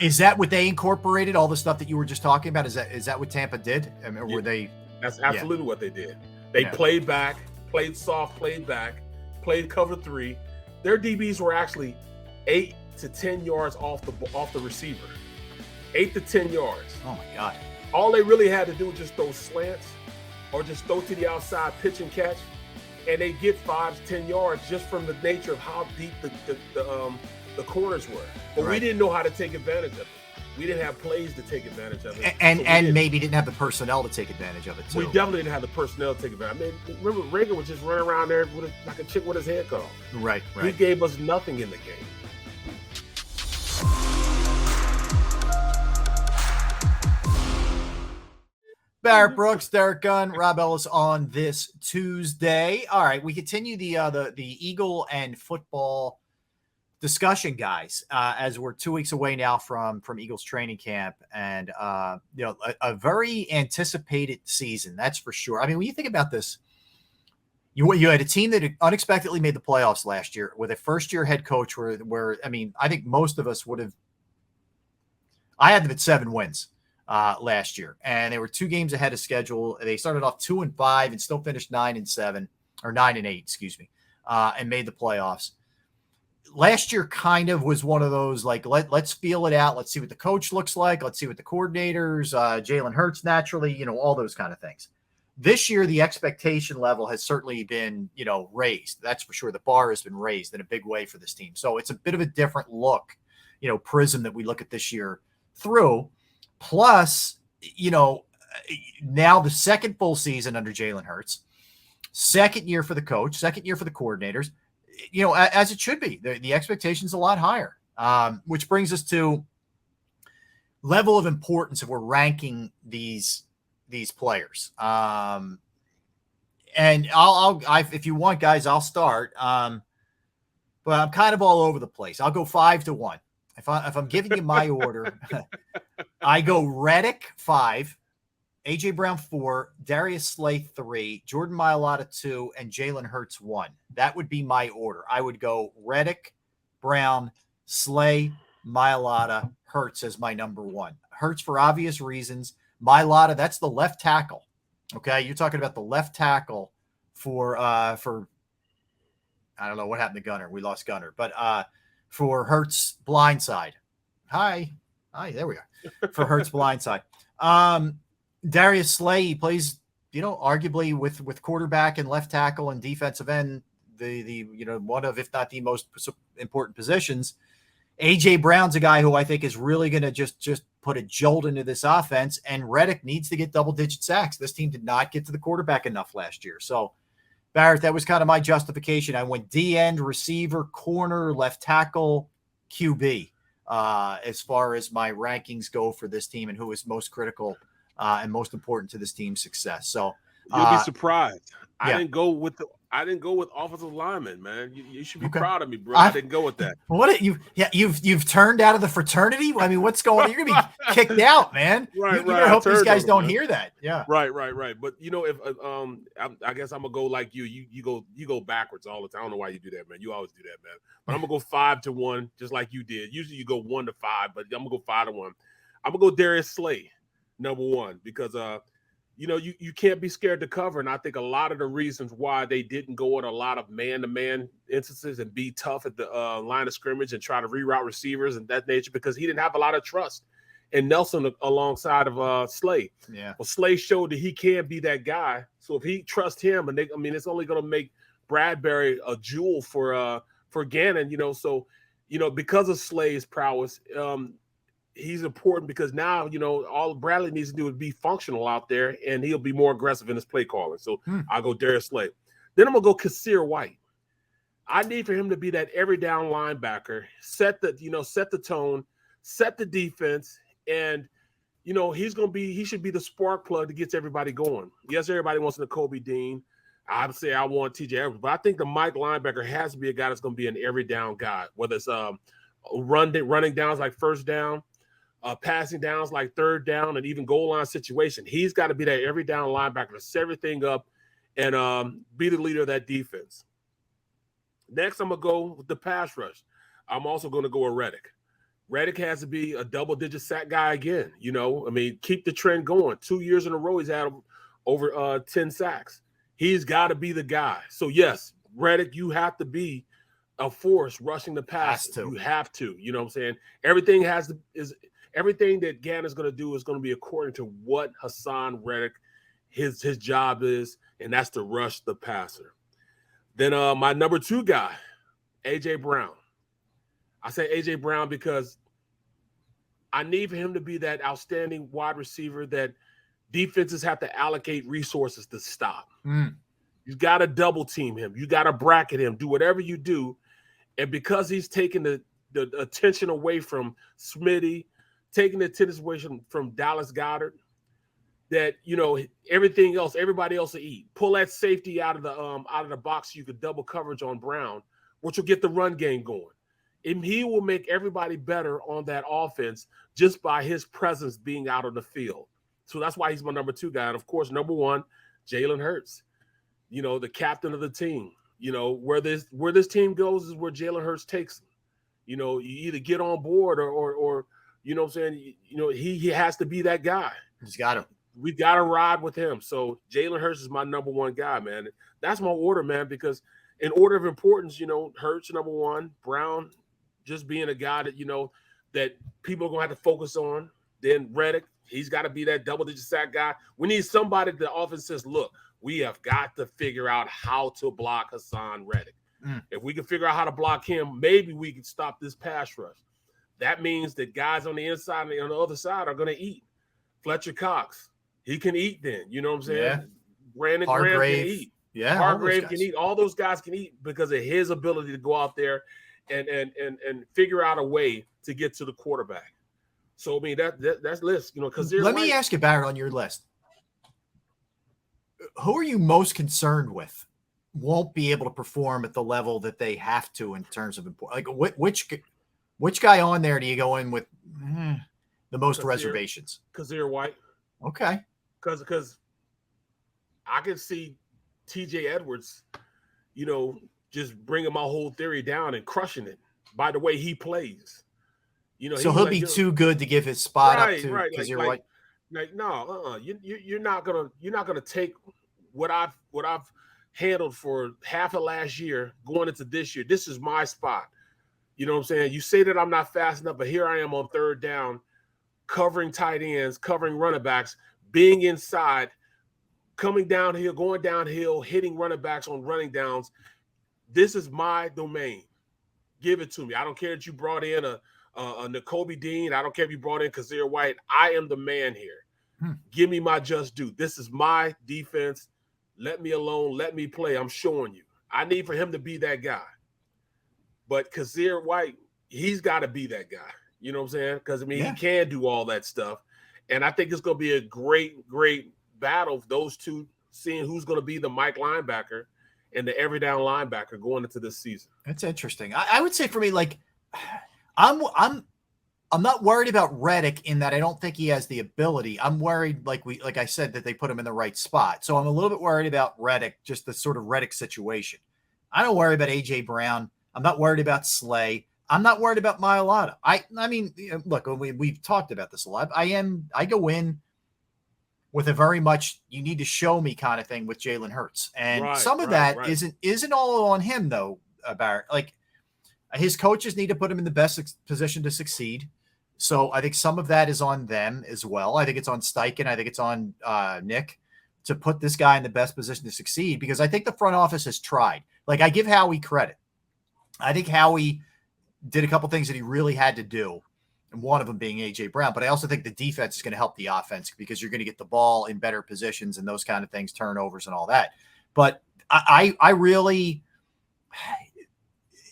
Is that what they incorporated? All the stuff that you were just talking about? Is that what Tampa did? I mean, or Yeah, were they? that's absolutely what they did. They played back, played soft, played back, played cover 3. Their DBs were actually 8 to 10 yards off the receiver. 8 to 10 yards. Oh my God. All they really had to do was just throw slants or just throw to the outside, pitch and catch, and they get 5 to 10 yards just from the nature of how deep the corners were. But we didn't know how to take advantage of it. We didn't have plays to take advantage of it. And maybe didn't have the personnel to take advantage of it, too. We definitely didn't have the personnel to take advantage. I mean, remember, Reagan was just running around there like a chick with his head cut off. Right. He gave us nothing in the game. Barrett Brooks, Derek Gunn, Rob Ellis on this Tuesday. All right, we continue the Eagle and football discussion, guys, as we're 2 weeks away now from Eagles training camp, and a very anticipated season, that's for sure. I mean, when you think about this, you had a team that unexpectedly made the playoffs last year with a first-year head coach where I mean, I think most of us would have – I had them at 7 wins last year, and they were 2 games ahead of schedule. They started off 2-5 and still finished 9-7, or 9-8, excuse me, and made the playoffs. Last year kind of was one of those, like, let's feel it out. Let's see what the coach looks like. Let's see what the coordinators, Jalen Hurts naturally, all those kind of things. This year, the expectation level has certainly been, raised. That's for sure. The bar has been raised in a big way for this team. So it's a bit of a different look, prism that we look at this year through. Plus, now the second full season under Jalen Hurts, second year for the coach, second year for the coordinators, as it should be. The expectation's a lot higher, which brings us to level of importance if we're ranking these players. And I'll if you want, guys, I'll start. But I'm kind of all over the place. I'll go 5-1. If I'm giving you my order, I go Reddick 5, AJ Brown 4, Darius Slay 3, Jordan Mailata 2, and Jalen Hurts 1. That would be my order. I would go Reddick, Brown, Slay, Mailata, Hurts as my number 1. Hurts for obvious reasons. Mailata, that's the left tackle. Okay, you're talking about the left tackle for I don't know what happened to Gunner. We lost Gunner, but for Hurts blindside. Hi, there we are. For Hurts blindside. Darius Slay, he plays, arguably with quarterback and left tackle and defensive end, the one of, if not the most important positions. AJ Brown's a guy who I think is really going to just put a jolt into this offense, and Reddick needs to get double-digit sacks. This team did not get to the quarterback enough last year. So, Barrett, that was kind of my justification. I went D-end, receiver, corner, left tackle, QB, as far as my rankings go for this team and who is most critical and most important to this team's success. So you'll be surprised. I didn't go with offensive linemen, man. You should be proud of me, bro. I didn't go with that. What you've turned out of the fraternity? I mean, what's going on? You're gonna be kicked out, man. Right, you better hope these guys don't hear that. Yeah. Right. But if I guess I'm gonna go like you go backwards all the time. I don't know why you do that, man. You always do that, man. But I'm gonna go 5-1, just like you did. Usually you go 1-5, but I'm gonna go 5-1. I'm gonna go Darius Slay, number 1, because you can't be scared to cover. And I think a lot of the reasons why they didn't go on a lot of man-to-man instances and be tough at the line of scrimmage and try to reroute receivers and that nature, because he didn't have a lot of trust in Nelson alongside of Slay. Yeah. Well, Slay showed that he can be that guy. So if he trusts him, and it's only going to make Bradbury a jewel for Gannon, So, because of Slay's prowess, he's important, because now, all Bradley needs to do is be functional out there, and he'll be more aggressive in his play calling. So I'll go Darius Slay. Then I'm going to go Kasir White. I need for him to be that every down linebacker, set the tone, set the defense, and, he should be the spark plug that gets everybody going. Yes, everybody wants Nakobe Dean. I would say I want TJ Edwards, but I think the Mike linebacker has to be a guy that's going to be an every down guy, whether it's running downs like first down, passing downs like third down, and even goal line situation. He's got to be that every down linebacker to set everything up and be the leader of that defense. Next, I'm going to go with the pass rush. I'm also going to go with Reddick. Reddick has to be a double-digit sack guy again. You know, I mean, keep the trend going. 2 years in a row, he's had over 10 sacks. He's got to be the guy. So, yes, Reddick, you have to be a force rushing the pass. You have to. You know what I'm saying? Everything that Gannon's going to do is going to be according to what Hassan Reddick, his job is, and that's to rush the passer. Then my number 2 guy, A.J. Brown. I say A.J. Brown because I need for him to be that outstanding wide receiver that defenses have to allocate resources to stop. You got to double team him. You got to bracket him. Do whatever you do. And because he's taking the attention away from Smitty, taking the attention away from Dallas Goedert, that, you know, everything else, everybody else will eat. Pull that safety out of the box so you could double coverage on Brown, which will get the run game going. And he will make everybody better on that offense just by his presence being out on the field. So that's why he's my number 2 guy. And, of course, number 1, Jalen Hurts, you know, the captain of the team. You know, where this team goes is where Jalen Hurts takes them. You know, you either get on board or you know what I'm saying, you know, he has to be that guy. He's got to. We've got to ride with him. So Jalen Hurts is my number 1 guy, man. That's my order, man, because in order of importance, you know, Hurts, number 1, Brown, just being a guy that, you know, that people are going to have to focus on. Then Reddick, he's got to be that double-digit sack guy. We need somebody that the offense says, look, we have got to figure out how to block Hassan Reddick. If we can figure out how to block him, maybe we can stop this pass rush. That means that guys on the inside and on the other side are going to eat. Fletcher Cox, he can eat then. You know what I'm saying? Yeah. Brandon Graham can eat. Yeah, Hargrave can eat. All those guys can eat because of his ability to go out there and figure out a way to get to the quarterback. So, I mean, that's list, you know, because let me ask you, Barrett, on your list. Who are you most concerned with won't be able to perform at the level that they have to in terms of like which guy on there do you go in with the most reservations? Kazir White. Okay. Because I can see TJ Edwards, you know, just bringing my whole theory down and crushing it by the way he plays. You know, so he'll be too good to give his spot up to Kazir White. Like no, you're not gonna take what I've handled for half of last year going into this year. This is my spot. You know what I'm saying? You say that I'm not fast enough, but here I am on 3rd down, covering tight ends, covering running backs, being inside, coming downhill, going downhill, hitting running backs on running downs. This is my domain. Give it to me. I don't care that you brought in a Nakobe Dean. I don't care if you brought in Kazir White. I am the man here. Give me my just due. This is my defense. Let me alone. Let me play. I'm showing you. I need for him to be that guy. But Kazir White, he's got to be that guy. You know what I'm saying? Because, I mean, he can do all that stuff. And I think it's going to be a great, great battle of those two, seeing who's going to be the Mike linebacker and the every down linebacker going into this season. That's interesting. I would say for me, like, I'm not worried about Reddick in that I don't think he has the ability. I'm worried, like I said, that they put him in the right spot. So I'm a little bit worried about Reddick, just the sort of Reddick situation. I don't worry about A.J. Brown. I'm not worried about Slay. I'm not worried about Mailata. I mean, look, we've talked about this a lot. I go in with a very much you need to show me kind of thing with Jalen Hurts. And some of that isn't all on him though, Barrett. Like his coaches need to put him in the best position to succeed. So I think some of that is on them as well. I think it's on Steichen. I think it's on Nick to put this guy in the best position to succeed, because I think the front office has tried. Like, I give Howie credit. I think Howie did a couple things that he really had to do, and one of them being A.J. Brown. But I also think the defense is going to help the offense, because you're going to get the ball in better positions and those kind of things, turnovers and all that. But I really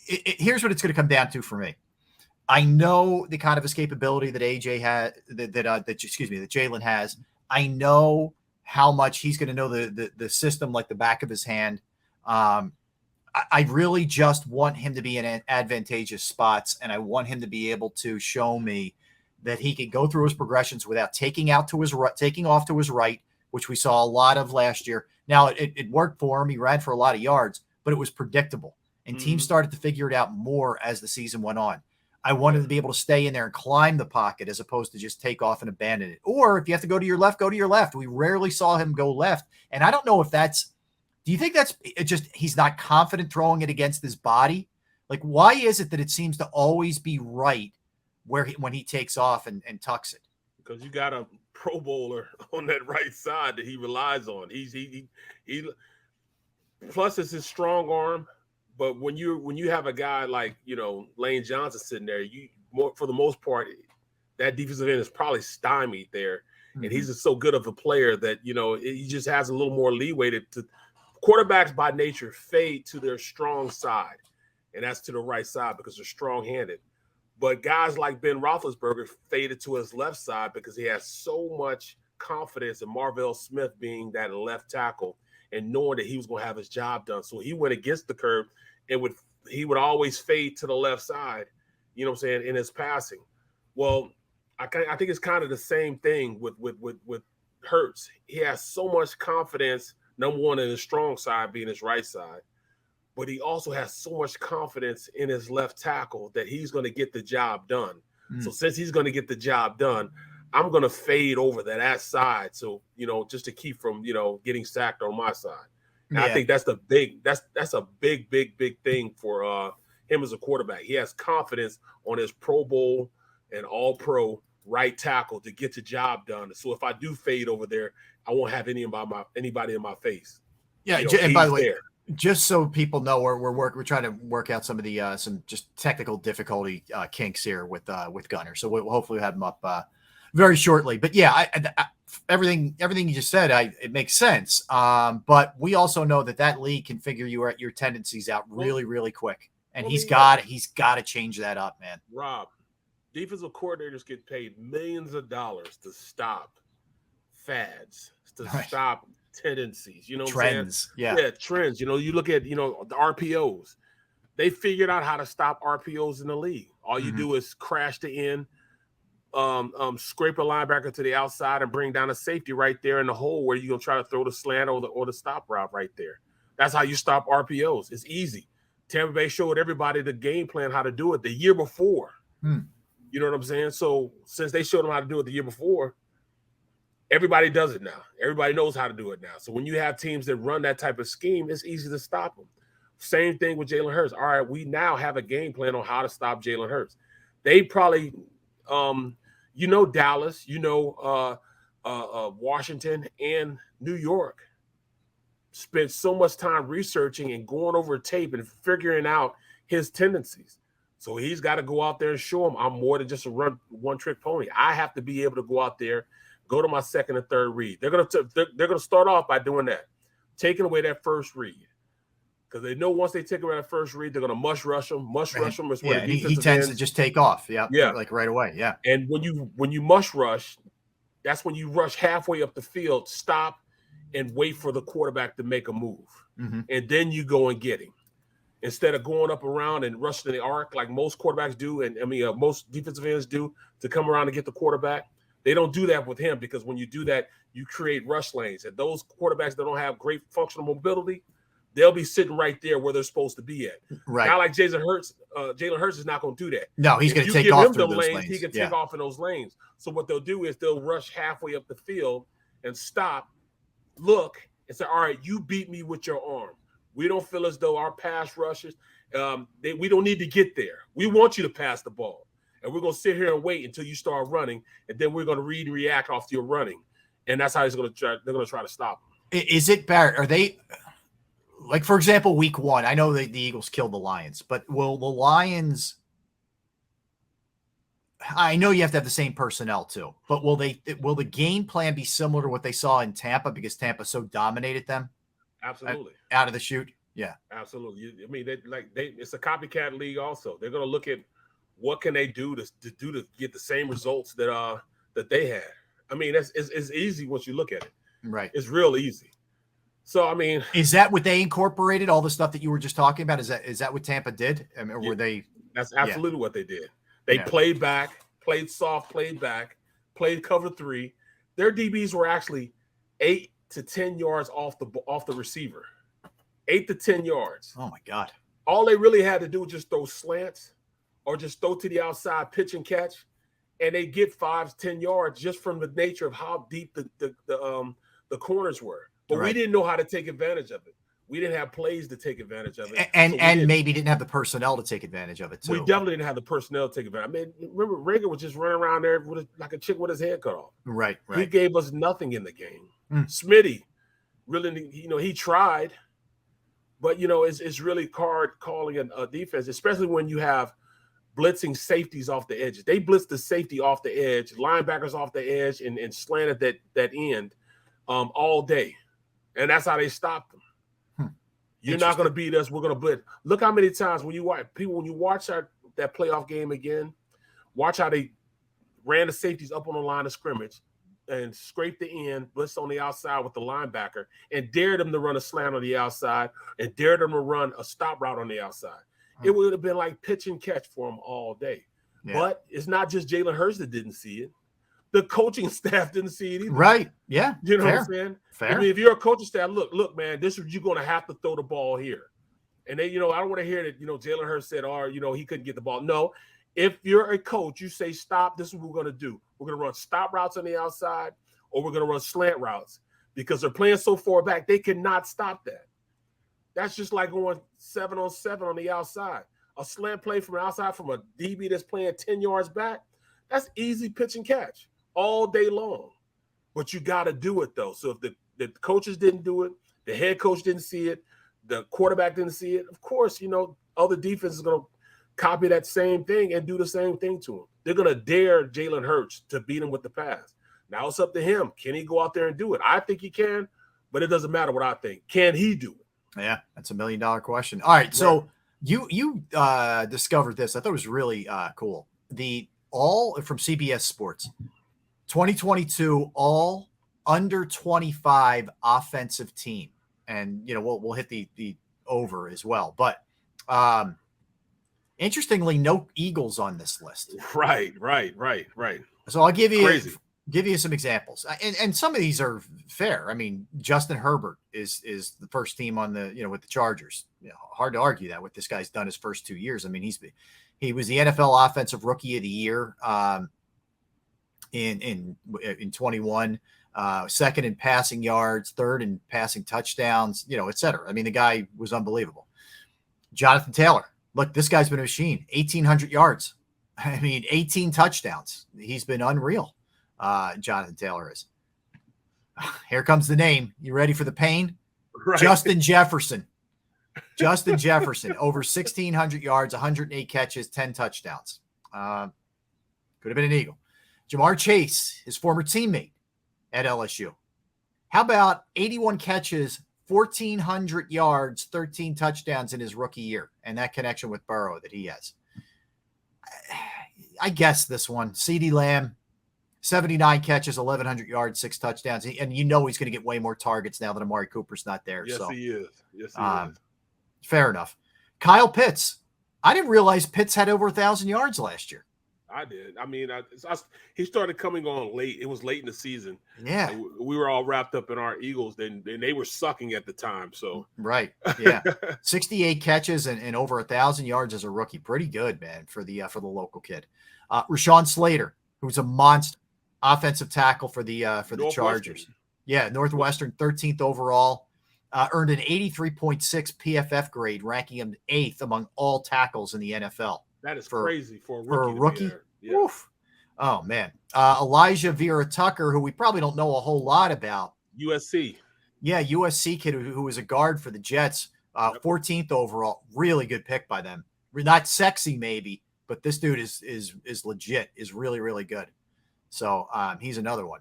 here's what it's going to come down to for me. I know the kind of escapability that AJ had, that Jalen has. I know how much he's going to know the system like the back of his hand. I really just want him to be in advantageous spots, and I want him to be able to show me that he can go through his progressions without taking off to his right, which we saw a lot of last year. Now it worked for him. He ran for a lot of yards, but it was predictable, and teams started to figure it out more as the season went on. I wanted to be able to stay in there and climb the pocket as opposed to just take off and abandon it. Or if you have to go to your left, go to your left. We rarely saw him go left. And I don't know if that's, do you think that's just he's not confident throwing it against his body? Like, why is it that it seems to always be right when he takes off and tucks it? Because you got a Pro Bowler on that right side that he relies on. He plus it's his strong arm. But when you have a guy like, Lane Johnson sitting there, for the most part, that defensive end is probably stymied there. Mm-hmm. And he's just so good of a player that, he just has a little more leeway to quarterbacks by nature fade to their strong side. And that's to the right side because they're strong-handed. But guys like Ben Roethlisberger faded to his left side because he has so much confidence in Marvell Smith being that left tackle and knowing that he was going to have his job done. So he went against the curve and he would always fade to the left side, in his passing. Well, I think it's kind of the same thing with Hurts. He has so much confidence, number one, in his strong side being his right side. But he also has so much confidence in his left tackle that he's going to get the job done. So since he's going to get the job done, I'm going to fade over to that side. So, just to keep from, getting sacked on my side. And I think that's a big thing for him as a quarterback. He has confidence on his Pro Bowl and all pro right tackle to get the job done. So if I do fade over there, I won't have anybody in my face. Yeah. And by the way, just so people know, we're trying to work out some of the some just technical difficulty kinks here with Gunner. So we'll hopefully have him up very shortly. But yeah, I everything you just said, it makes sense. But we also know that league can figure your tendencies out really, really quick, and he's got to change that up, man. Rob, defensive coordinators get paid millions of dollars to stop fads, to stop tendencies, trends. Trends. You look at, the RPOs. They figured out how to stop RPOs in the league. All you do is crash the end, scrape a linebacker to the outside and bring down a safety right there in the hole where you're going to try to throw the slant or the stop route right there. That's how you stop RPOs. It's easy. Tampa Bay showed everybody the game plan, how to do it the year before. You know what I'm saying? So since they showed them how to do it the year before, everybody does it now. Everybody knows how to do it now. So when you have teams that run that type of scheme, it's easy to stop them. Same thing with Jalen Hurts. All right, we now have a game plan on how to stop Jalen Hurts. They probably, Dallas, Washington and New York spent so much time researching and going over tape and figuring out his tendencies. So he's got to go out there and show him I'm more than just a one-trick pony. I have to be able to go out there, go to my second and third read. They're gonna start off by doing that, taking away that first read, because they know once they take away that first read, they're gonna mush rush him. Mush rush him is where he tends to just take off. Yeah, like right away. Yeah, and when you mush rush, that's when you rush halfway up the field, stop, and wait for the quarterback to make a move, and then you go and get him. Instead of going up around and rushing the arc like most quarterbacks do, and most defensive ends do, to come around and get the quarterback. They don't do that with him, because when you do that, you create rush lanes. And those quarterbacks that don't have great functional mobility, they'll be sitting right there where they're supposed to be at. Right. Not like Jalen Hurts is not going to do that. No, he's going to take off through those lanes. He can take off in those lanes. So what they'll do is they'll rush halfway up the field and stop, look, and say, all right, you beat me with your arm. We don't feel as though our pass rushers, we don't need to get there. We want you to pass the ball. And we're going to sit here and wait until you start running, and then we're going to read and react off your running. And that's how they're going to try to stop him. Is it, Barrett, are they, like, for example, week 1, I know that the Eagles killed the Lions, but will the Lions, I know you have to have the same personnel too, but will the game plan be similar to what they saw in Tampa, because Tampa so dominated them? Absolutely. Out of the chute? Yeah. Absolutely. I mean, it's a copycat league also. They're going to look at what can they do to get the same results that they had. I mean, it's easy once you look at it. Right. It's real easy. So, I mean, is that what they incorporated, all the stuff that you were just talking about? Is that what Tampa did? I mean, or were they? That's absolutely what they did. They played back, played soft, played back, played cover 3. Their DBs were actually 8 to 10 yards off the receiver. 8 to 10 yards. Oh my God. All they really had to do was just throw slants or just throw to the outside, pitch and catch, and they get 5-10 yards just from the nature of how deep the corners were. But we didn't know how to take advantage of it. We didn't have plays to take advantage of it. And maybe didn't have the personnel to take advantage of it, too. We definitely didn't have the personnel to take advantage. I mean, remember, Rager was just running around there like a chick with his head cut off. Right. He gave us nothing in the game. Smitty, really, he tried. But, it's really hard calling a defense, especially when you have blitzing safeties off the edges. They blitzed the safety off the edge, linebackers off the edge, and slanted that end all day. And that's how they stopped them. You're not going to beat us. We're going to blitz. Look how many times when you watch that playoff game again, watch how they ran the safeties up on the line of scrimmage and scraped the end, blitzed on the outside with the linebacker, and dared them to run a slant on the outside and dared them to run a stop route on the outside. It would have been like pitch and catch for them all day. Yeah. But it's not just Jalen Hurts that didn't see it. The coaching staff didn't see it either. Right. Yeah. You know what I'm saying? Fair. I mean, if you're a coaching staff, look, man, this is you're going to have to throw the ball here. And they, I don't want to hear that, Jalen Hurts said, he couldn't get the ball. No, if you're a coach, you say, stop, this is what we're going to do. We're going to run stop routes on the outside, or we're going to run slant routes because they're playing so far back, they cannot stop that. That's just like going 7-on-7 on the outside. A slant play from the outside from a DB that's playing 10 yards back, that's easy pitch and catch all day long. But you got to do it, though. So if the coaches didn't do it, the head coach didn't see it, the quarterback didn't see it, of course, other defense is going to copy that same thing and do the same thing to him. They're going to dare Jalen Hurts to beat him with the pass. Now it's up to him. Can he go out there and do it? I think he can, but it doesn't matter what I think. Can he do it? Yeah, that's $1 million question. All right, so you discovered this. I thought it was really cool. All from CBS Sports, 2022 all under 25 offensive team, and we'll hit the over as well. But interestingly, no Eagles on this list. Right. So I'll give you some examples, and some of these are fair. I mean, Justin Herbert is the first team on the with the Chargers. Hard to argue that what this guy's done his first 2 years. I mean, he was the NFL Offensive Rookie of the Year in 21, second in passing yards, third in passing touchdowns, et cetera. I mean, the guy was unbelievable. Jonathan Taylor, look, this guy's been a machine. 1,800 yards. I mean, 18 touchdowns. He's been unreal. Jonathan Taylor is. Here comes the name. You ready for the pain? Right. Justin Jefferson. Over 1,600 yards, 108 catches, 10 touchdowns. Could have been an Eagle. Jamar Chase, his former teammate at LSU. How about 81 catches, 1,400 yards, 13 touchdowns in his rookie year, and that connection with Burrow that he has? I guess this one. CeeDee Lamb, 79 catches, 1,100 yards, 6 touchdowns. And he's going to get way more targets now that Amari Cooper's not there. Yes, so, he is. Yes, he is. Fair enough. Kyle Pitts. I didn't realize Pitts had over 1,000 yards last year. I did. I mean, he started coming on late. It was late in the season. Yeah. We were all wrapped up in our Eagles. Then they were sucking at the time. So right. Yeah. 68 catches and over 1,000 yards as a rookie. Pretty good, man, for the local kid. Rashawn Slater, who's a monster offensive tackle for the Chargers. Yeah. Northwestern, 13th overall. Earned an 83.6 PFF grade, ranking him 8th among all tackles in the NFL. That is crazy for a rookie. Yeah. Oof. Oh, man. Elijah Vera Tucker, who we probably don't know a whole lot about. USC. Yeah, USC kid who was a guard for the Jets. 14th overall. Really good pick by them. Not sexy, maybe, but this dude is legit, is really, really good. So he's another one.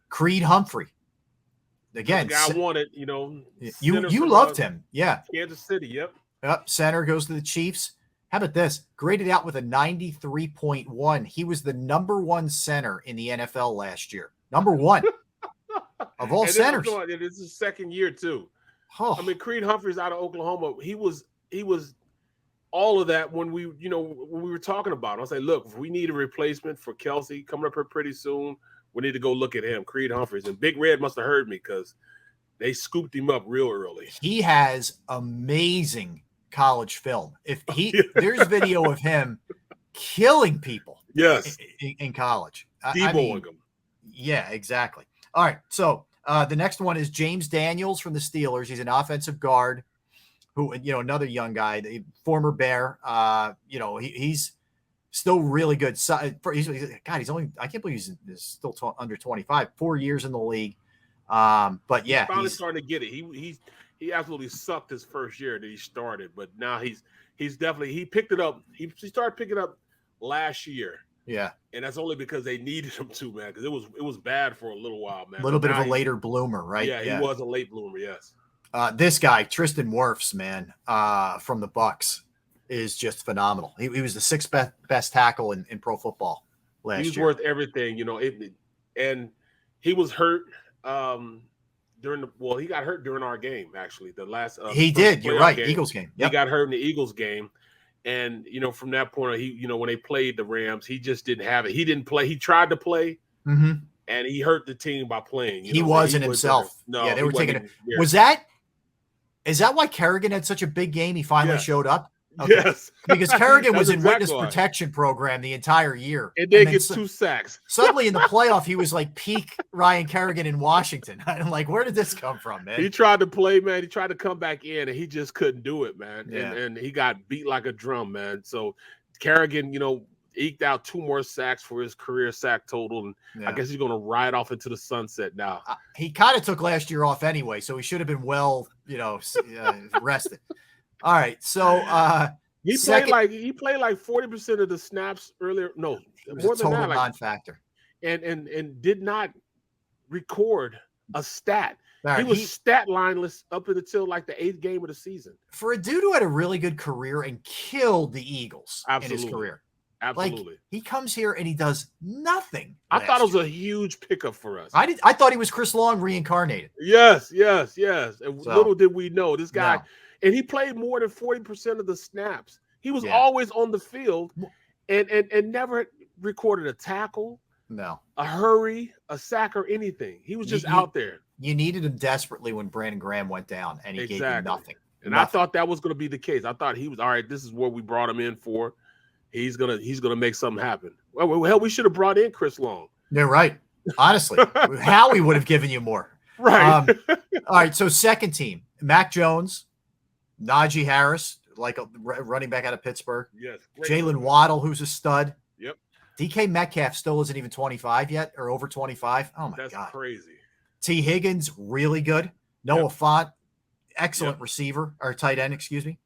Creed Humphrey. Again, the guy wanted, you loved him. Yeah. Kansas City. Yep. Center goes to the Chiefs. How about this? Graded out with a 93.1. He was the number 1 center in the NFL last year. Number 1 of all centers. It's his second year too. Oh. I mean, Creed Humphrey's out of Oklahoma. He was all of that when we were talking about it. I was like, look, if we need a replacement for Kelsey coming up here pretty soon, we need to go look at him, Creed Humphreys. And Big Red must have heard me because they scooped him up real early. He has amazing college film. There's video of him killing people. Yes. In college. Deboing them. Yeah, exactly. All right. So the next one is James Daniels from the Steelers. He's an offensive guard who, another young guy, the former Bear. He's still really good. He's only, I can't believe he's still under 25, 4 years in the league. But yeah, he's finally starting to get it. He absolutely sucked his first year that he started, but now he's definitely, he picked it up. He started picking up last year. Yeah. And that's only because they needed him to, man, because it was bad for a little while, man. A little bit of a later bloomer, right? Yeah, he was a late bloomer, yes. This guy, Tristan Worfs, man, from the Bucks, is just phenomenal. He was the sixth best tackle in pro football last year. He's worth everything, and he was hurt he got hurt during our game, actually. The last he did. You're right. Game, Eagles game. Yep. He got hurt in the Eagles game. And, from that point, when they played the Rams, he just didn't have it. He didn't play. He tried to play, and he hurt the team by playing. He wasn't himself. No, yeah, they were taking it. Is that why Kerrigan had such a big game? He finally showed up? Okay. Yes. Because Kerrigan was in witness protection program the entire year. And then gets 2 sacks. Suddenly in the playoff, he was like peak Ryan Kerrigan in Washington. I'm like, where did this come from, man? He tried to play, man. He tried to come back in, and he just couldn't do it, man. Yeah. And he got beat like a drum, man. So Kerrigan, eked out 2 more sacks for his career sack total. And I guess he's going to ride off into the sunset now. He kind of took last year off anyway, so he should have been rested. All right, so he played like 40% of the snaps earlier. No, more than that, non-factor, and did not record a stat. Barrett, he was stat lineless up until like the 8th game of the season. For a dude who had a really good career and killed the Eagles in his career, absolutely, he comes here and he does nothing. I thought it was a huge pickup for us. I thought he was Chris Long reincarnated. Yes. And little did we know this guy. No. And he played more than 40% of the snaps. He was always on the field and never recorded a tackle, a hurry, a sack, or anything. He was just out there. You needed him desperately when Brandon Graham went down, and he gave you nothing. And I thought that was going to be the case. I thought he was, all right, this is what we brought him in for. He's gonna make something happen. Well, hell, we should have brought in Chris Long. Yeah, right. Honestly, Howie would have given you more. Right. All right, so second team, Mac Jones, Najee Harris, like a running back out of Pittsburgh. Yes. Jalen Waddle, who's a stud. Yep. DK Metcalf still isn't even 25 yet, or over 25. Oh, my God. That's crazy. T. Higgins, really good. Noah Fant, excellent receiver, or tight end,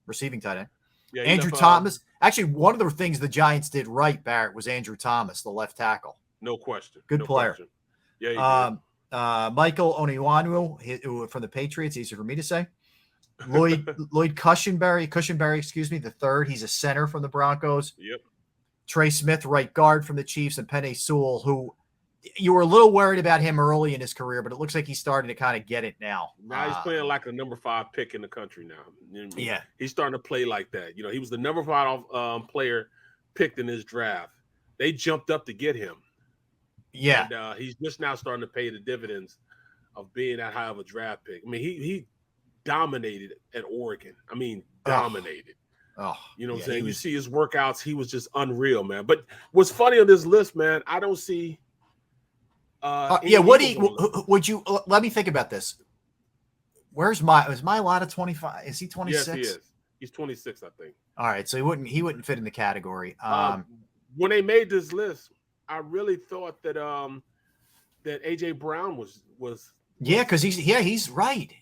receiving tight end. Yeah, Andrew Thomas. Actually, one of the things the Giants did right, Barrett, was Andrew Thomas, the left tackle. No question. Good player. Question. Yeah. Michael Onwenu from the Patriots, easy for me to say. Lloyd Cushenberry, the third. He's a center from the Broncos. Yep. Trey Smith, right guard from the Chiefs, and Penei Sewell, who you were a little worried about him early in his career, but it looks like he's starting to kind of get it now. Now he's playing like a number 5 pick in the country now. Yeah. He's starting to play like that. He was the number 5 player picked in his draft. They jumped up to get him. Yeah. And he's just now starting to pay the dividends of being that high of a draft pick. I mean, he dominated at Oregon. I mean, dominated. Oh, you know what I'm saying? You see his workouts, he was just unreal, man. But what's funny on this list, man, I don't see would you let me think about this? Is Mailata 25? Is he 26? Yes, he is. He's 26, I think. All right, so he wouldn't fit in the category. When they made this list, I really thought that that AJ Brown was because he's right.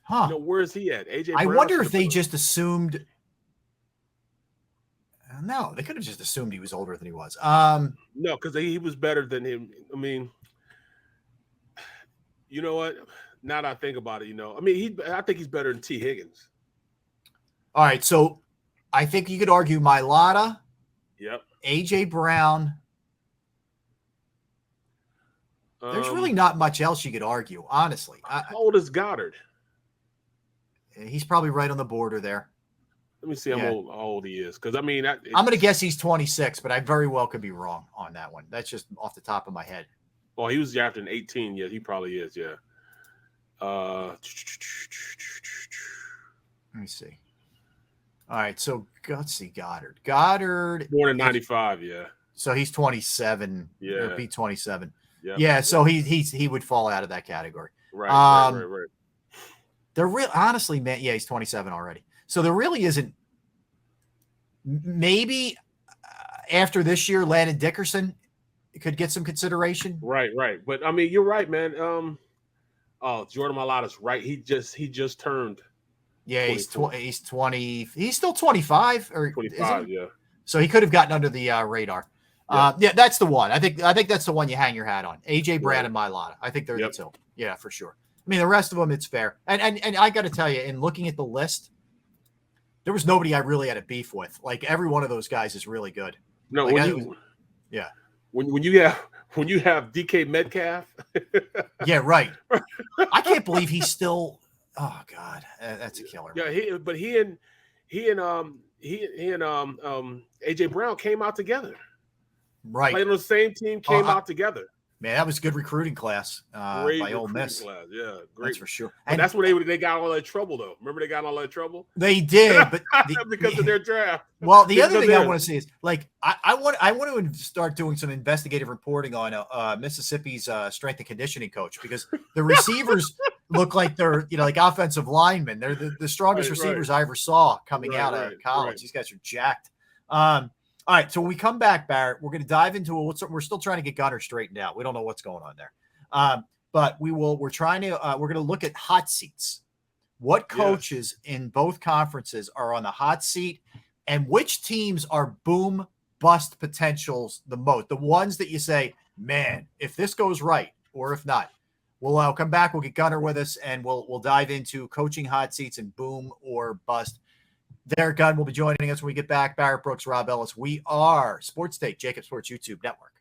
Huh. Where is he at? AJ Brown. I wonder if they just assumed. No, they could have just assumed he was older than he was. No, because he was better than him. I mean, you know what? Now that I think about it, I think he's better than T. Higgins. All right, so I think you could argue Mailata. Yep. AJ Brown. There's really not much else you could argue, honestly. How old is Goddard? He's probably right on the border there. Let me see how old he is. Because, I'm going to guess he's 26, but I very well could be wrong on that one. That's just off the top of my head. Well, he was drafted in 18. Yeah, he probably is, yeah. Let me see. All right, so let's see, Goddard. Goddard Born in 95, yeah. So he's 27. Yeah. Or be 27. Yep. Yeah, so he would fall out of that category. Right. There real honestly, man, yeah, he's 27 already. So there really isn't. Maybe after this year, Landon Dickerson could get some consideration. Right. But I mean, you're right, man. Jordan Mailata's right. He just turned. Yeah, he's 20. He's still 25 or 25. Yeah. So he could have gotten under the radar. Yeah, that's the one. I think that's the one you hang your hat on. AJ Brown and Mailata. I think they're the two. Yeah, for sure. I mean, the rest of them, it's fair. And I got to tell you, in looking at the list, there was nobody I really had a beef with. Like every one of those guys is really good. No, like, when you have DK Metcalf. Yeah, right. I can't believe he's still. Oh God, that's a killer. Yeah, he and AJ Brown came out together. Right, playing on the same team, came out together. Man, that was a good recruring class by Ole Miss. Yeah, great. That's for sure. And that's where they got all that trouble, though. Remember they got all that trouble? They did, but because of their draft. Well, the other thing I want to see is like I want to start doing some investigative reporting on Mississippi's strength and conditioning coach, because the receivers look like they're like offensive linemen. They're the strongest receivers I ever saw coming out of college. Right. These guys are jacked. All right, so when we come back, Barrett, we're going to dive into we're still trying to get Gunner straightened out. We don't know what's going on there, but we're going to look at hot seats. What coaches in both conferences are on the hot seat, and which teams are boom bust potentials the most? The ones that you say, man, if this goes right, or if not. We'll come back. We'll get Gunner with us, and we'll dive into coaching hot seats and boom or bust. Derek Gunn will be joining us when we get back. Barrett Brooks, Rob Ellis. We are Sports Take, JAKIB Sports YouTube Network.